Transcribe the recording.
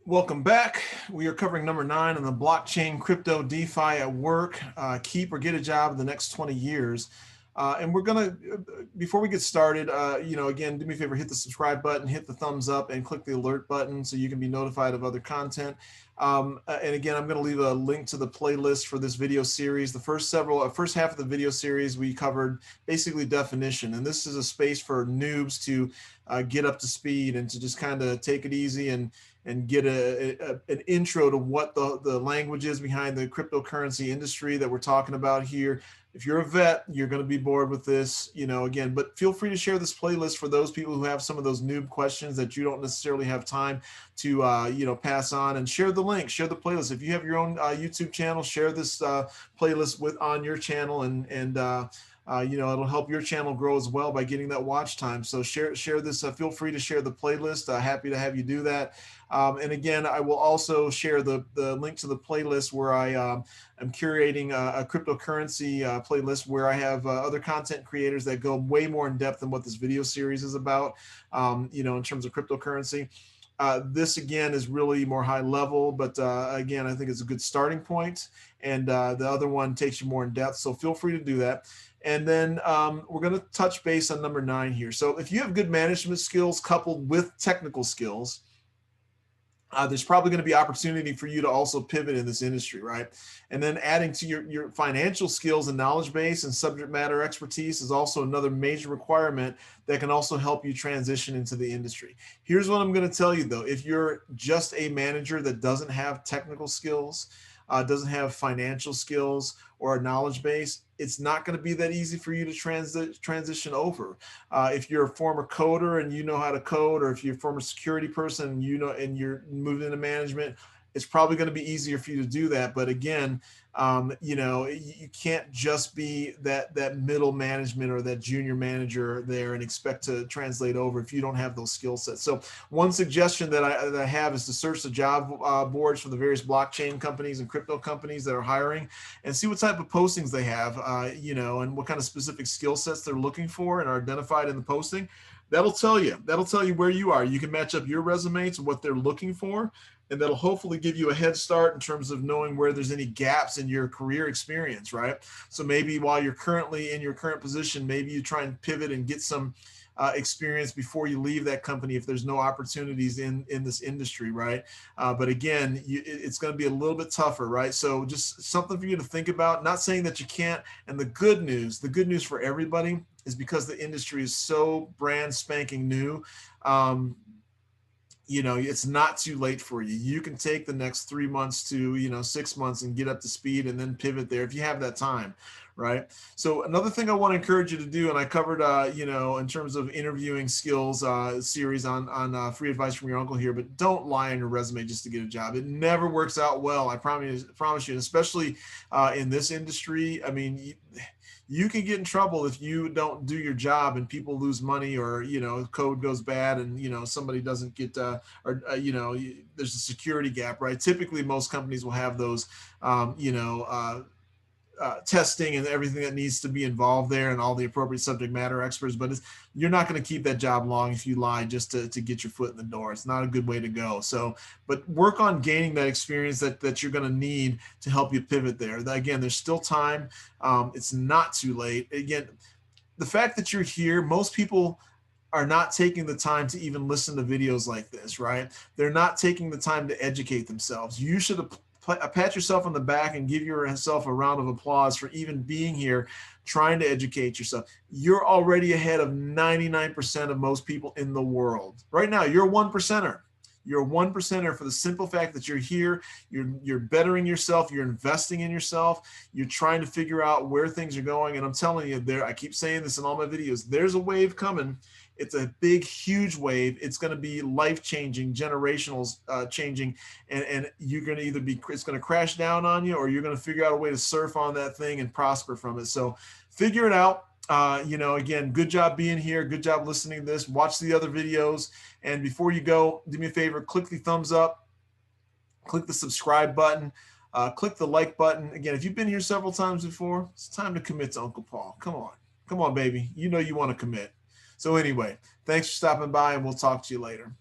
Welcome back. We are covering number 9 on the blockchain crypto DeFi at work. Keep or get a job in the next 20 years. And we're going to, before we get started, again, do me a favor, hit the subscribe button, hit the thumbs up, and click the alert button so you can be notified of other content. And again, I'm going to leave a link to the playlist for this video series. The first half of the video series, we covered basically definition. And this is a space for noobs to get up to speed and to just kind of take it easy and get an intro to what the language is behind the cryptocurrency industry that we're talking about here. If you're a vet, you're going to be bored with this, again, but feel free to share this playlist for those people who have some of those noob questions that you don't necessarily have time to, pass on, and share the link, share the playlist. If you have your own YouTube channel, share this playlist on your channel, and it'll help your channel grow as well by getting that watch time. So share this. Feel free to share the playlist. Happy to have you do that. And again, I will also share the link to the playlist where I am curating a cryptocurrency playlist where I have other content creators that go way more in depth than what this video series is about, in terms of cryptocurrency. This again is really more high level, but again, I think it's a good starting point. And the other one takes you more in depth. So feel free to do that. And then we're going to touch base on number 9 here. So if you have good management skills coupled with technical skills, there's probably going to be opportunity for you to also pivot in this industry, right? And then adding to your financial skills and knowledge base and subject matter expertise is also another major requirement that can also help you transition into the industry. Here's what I'm going to tell you though. If you're just a manager that doesn't have technical skills, doesn't have financial skills or a knowledge base, it's not going to be that easy for you to transition over. If you're a former coder and you know how to code, or if you're a former security person and and you're moving into management, it's probably going to be easier for you to do that. But again, you can't just be that middle management or that junior manager there and expect to translate over if you don't have those skill sets. So one suggestion that I have is to search the job boards for the various blockchain companies and crypto companies that are hiring, and see what type of postings they have, and what kind of specific skill sets they're looking for and are identified in the posting. That'll tell you where you are. You can match up your resume to what they're looking for, and that'll hopefully give you a head start in terms of knowing where there's any gaps in your career experience, right? So maybe while you're currently in your current position, maybe you try and pivot and get some experience before you leave that company if there's no opportunities in this industry, right? But again, it's going to be a little bit tougher, right? So just something for you to think about. Not saying that you can't. And the good news for everybody is because the industry is so brand spanking new. It's not too late for you. You can take the next 3 months to 6 months and get up to speed and then pivot there if you have that time, right? So another thing I want to encourage you to do, and I covered in terms of interviewing skills series on free advice from your uncle here, but don't lie on your resume just to get a job. It never works out well, I promise you, and especially in this industry. I mean, you can get in trouble if you don't do your job and people lose money, or code goes bad and somebody doesn't get there's a security gap, right? Typically most companies will have those testing and everything that needs to be involved there, and all the appropriate subject matter experts. But you're not going to keep that job long if you lie just to get your foot in the door. It's not a good way to go. So, but work on gaining that experience that you're going to need to help you pivot there. Again, there's still time. It's not too late. Again, the fact that you're here, most people are not taking the time to even listen to videos like this, right? They're not taking the time to educate themselves. You should pat yourself on the back and give yourself a round of applause for even being here, trying to educate yourself. You're already ahead of 99% of most people in the world. Right now, you're a 1%er. You're a 1%er for the simple fact that you're here, you're bettering yourself, you're investing in yourself, you're trying to figure out where things are going. And I'm telling you, I keep saying this in all my videos, there's a wave coming. It's a big, huge wave. It's going to be life-changing, generational changing, and you're going to it's going to crash down on you, or you're going to figure out a way to surf on that thing and prosper from it. So figure it out. Again, good job being here. Good job listening to this. Watch the other videos. And before you go, do me a favor, click the thumbs up, click the subscribe button, click the like button. Again, if you've been here several times before, it's time to commit to Uncle Paul. Come on, baby. You know you want to commit. So anyway, thanks for stopping by, and we'll talk to you later.